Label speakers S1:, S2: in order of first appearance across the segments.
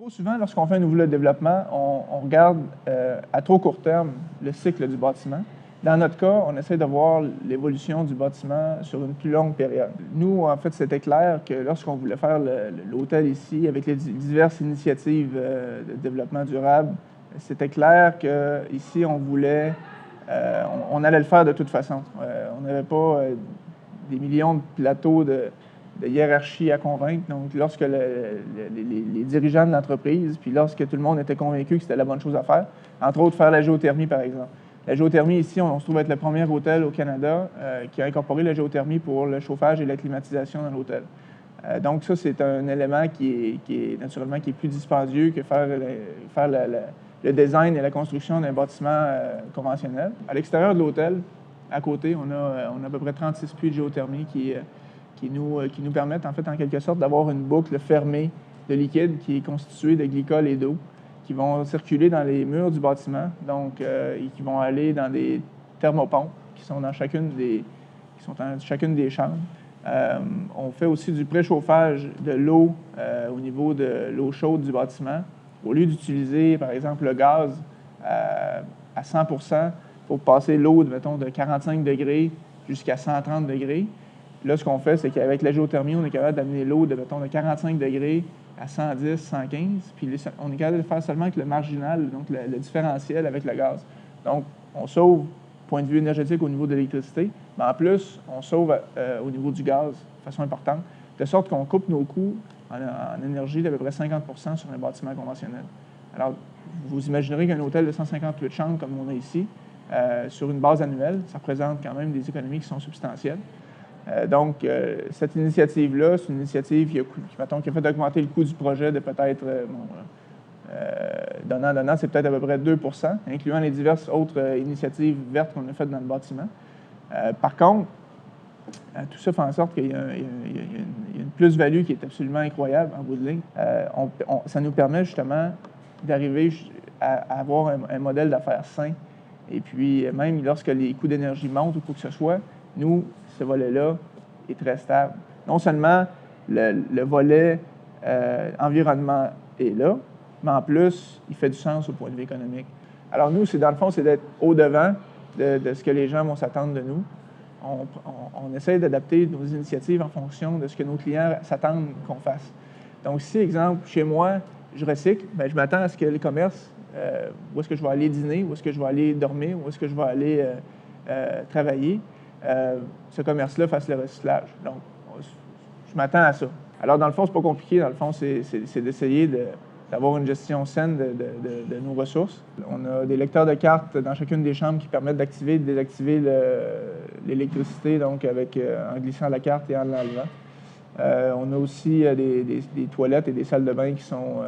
S1: Trop souvent, lorsqu'on fait un nouveau développement, on regarde à trop court terme le cycle du bâtiment. Dans notre cas, on essaie de voir l'évolution du bâtiment sur une plus longue période. Nous, en fait, c'était clair que lorsqu'on voulait faire l'hôtel ici, avec les diverses initiatives de développement durable, c'était clair qu'ici, on voulait, on allait le faire de toute façon. On n'avait pas des millions de plateaux de hiérarchie à convaincre. Donc, lorsque les dirigeants de l'entreprise, puis lorsque tout le monde était convaincu que c'était la bonne chose à faire, entre autres, faire la géothermie, par exemple. La géothermie, ici, on se trouve être le premier hôtel au Canada qui a incorporé la géothermie pour le chauffage et la climatisation dans l'hôtel. Donc, ça, c'est un élément qui est naturellement qui est plus dispendieux que faire le design et la construction d'un bâtiment conventionnel. À l'extérieur de l'hôtel, à côté, on a à peu près 36 puits de géothermie qui nous permettent, en fait, en quelque sorte, d'avoir une boucle fermée de liquide qui est constituée de glycol et d'eau, qui vont circuler dans les murs du bâtiment, donc, et qui vont aller dans des thermopompes qui sont dans chacune des chambres. On fait aussi du préchauffage de l'eau au niveau de l'eau chaude du bâtiment. Au lieu d'utiliser, par exemple, le gaz à 100 pour passer l'eau, mettons, de 45 degrés jusqu'à 130 degrés, là, ce qu'on fait, c'est qu'avec la géothermie, on est capable d'amener l'eau de, mettons, de 45 degrés à 110, 115, puis on est capable de le faire seulement avec le marginal, donc le différentiel avec le gaz. Donc, on sauve, point de vue énergétique, au niveau de l'électricité, mais en plus, on sauve au niveau du gaz de façon importante, de sorte qu'on coupe nos coûts en énergie d'à peu près 50 sur un bâtiment conventionnel. Alors, vous imaginerez qu'un hôtel de 158 chambres, comme on a ici, sur une base annuelle, ça représente quand même des économies qui sont substantielles. Donc, cette initiative-là, c'est une initiative qui a fait augmenter le coût du projet de peut-être, donnant, c'est peut-être à peu près 2 incluant les diverses autres initiatives vertes qu'on a faites dans le bâtiment. Par contre, tout ça fait en sorte qu'il y a une plus-value qui est absolument incroyable en bout de ligne. Ça nous permet justement d'arriver à avoir un modèle d'affaires sain. Et puis, même lorsque les coûts d'énergie montent ou quoi que ce soit, nous, ce volet-là est très stable. Non seulement le volet environnement est là, mais en plus, il fait du sens au point de vue économique. Alors nous, dans le fond, c'est d'être au-devant de ce que les gens vont s'attendre de nous. On essaie d'adapter nos initiatives en fonction de ce que nos clients s'attendent qu'on fasse. Donc si, exemple, chez moi, je recycle, bien, je m'attends à ce que les commerces, où est-ce que je vais aller dîner, où est-ce que je vais aller dormir, où est-ce que je vais aller travailler, ce commerce-là fasse le recyclage. Donc, je m'attends à ça. Alors, dans le fond, c'est pas compliqué. Dans le fond, c'est d'essayer d'avoir une gestion saine de nos ressources. On a des lecteurs de cartes dans chacune des chambres qui permettent d'activer et de désactiver l'électricité, donc en glissant la carte et en l'enlevant. On a aussi des toilettes et des salles de bain qui sont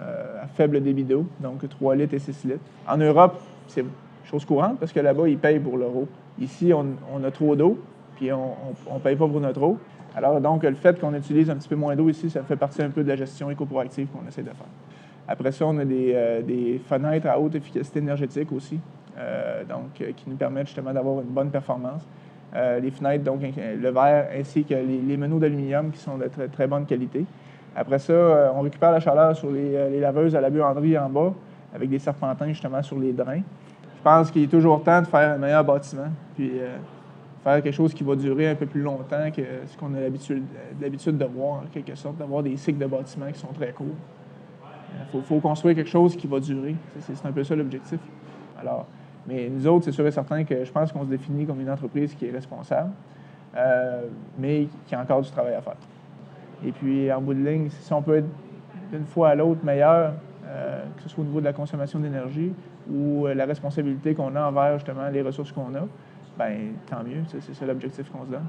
S1: à faible débit d'eau, donc 3 litres et 6 litres. En Europe, c'est chose courante parce que là-bas, ils payent pour leur eau. Ici, on a trop d'eau, puis on ne paye pas pour notre eau. Alors, donc, le fait qu'on utilise un petit peu moins d'eau ici, ça fait partie un peu de la gestion éco-proactive qu'on essaie de faire. Après ça, on a des fenêtres à haute efficacité énergétique aussi, qui nous permettent justement d'avoir une bonne performance. Les fenêtres, donc le verre, ainsi que les meneaux d'aluminium qui sont de très, très bonne qualité. Après ça, on récupère la chaleur sur les laveuses à la buanderie en bas, avec des serpentins justement sur les drains. Je pense qu'il est toujours temps de faire un meilleur bâtiment, puis faire quelque chose qui va durer un peu plus longtemps que ce qu'on a l'habitude de voir, en quelque sorte, d'avoir des cycles de bâtiments qui sont très courts. Il faut construire quelque chose qui va durer. C'est un peu ça l'objectif. Alors, mais nous autres, c'est sûr et certain que je pense qu'on se définit comme une entreprise qui est responsable, mais qui a encore du travail à faire. Et puis, en bout de ligne, si on peut être d'une fois à l'autre meilleur, que ce soit au niveau de la consommation d'énergie ou la responsabilité qu'on a envers justement les ressources qu'on a, bien, tant mieux. C'est ça l'objectif qu'on se donne.